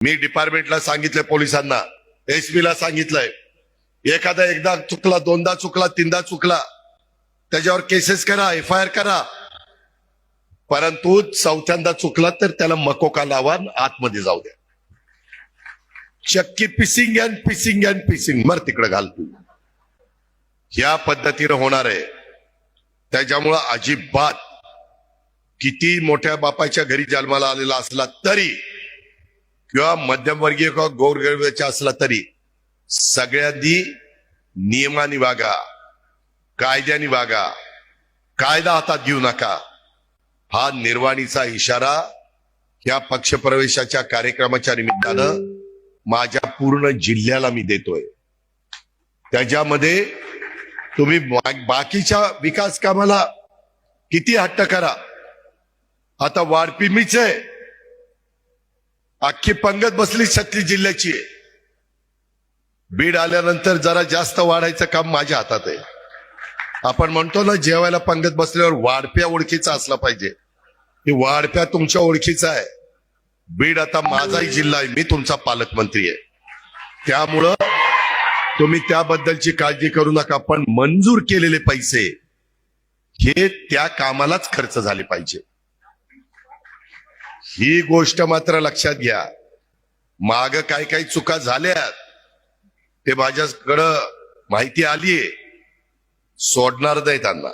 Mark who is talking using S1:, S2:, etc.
S1: मी डिपार्टमेंटला सांगितलंय, पोलिसांना, एसपी ला सांगितलंय, एखादा एकदा चुकला, दोनदा चुकला, तीनदा चुकला, त्याच्यावर केसेस करा, FIR करा. परंतु चौथ्यांदा चुकला तर त्याला मकोका लावा, आतमध्ये जाऊ द्या. चक्की पिसिंग अँड पिसिंग अँड पिसिंग, मर तिकडे घाल तू. ह्या पद्धतीनं होणार आहे. त्याच्यामुळं अजिबात किती मोठ्या बापाच्या घरी जन्माला आलेला असला तरी, किंवा मध्यमवर्गीय किंवा गोरगरिबाचा असला तरी, सगळ्यांनी नियमाने वागा, कायद्याने वागा, कायदा हातात घेऊ नका. हा निर्वाणीचा इशारा या पक्षप्रवेशाच्या कार्यक्रमाच्या निमित्तानं माझ्या पूर्ण जिल्ह्याला मी देतोय. त्याच्यामध्ये तुम्ही बाकीच्या विकास कामाला किती हट्ट करा, आता वाढपी मीच आहे, अख्खी पंगत बसली 36 जिल्ह्याची. बीड आल्यानंतर जरा जास्त वाढायचं काम माझ्या हातात आहे. आपण म्हणतो ना, जेवायला पंगत बसल्यावर वाढप्या ओळखीचा असला पाहिजे. ही वाढप्या तुमच्या ओळखीचा आहे. बीड आता माझाही जिल्हा आहे, मी तुमचा पालकमंत्री आहे. त्यामुळं तुम्ही त्याबद्दलची काळजी करू नका. पण मंजूर केलेले पैसे हे त्या कामालाच खर्च झाले पाहिजे, ही गोष्ट मात्र लक्षात घ्या. माग काही चुका झाल्यात, ते माझ्याकडं माहिती आलीये, सोडणार नाही त्यांना.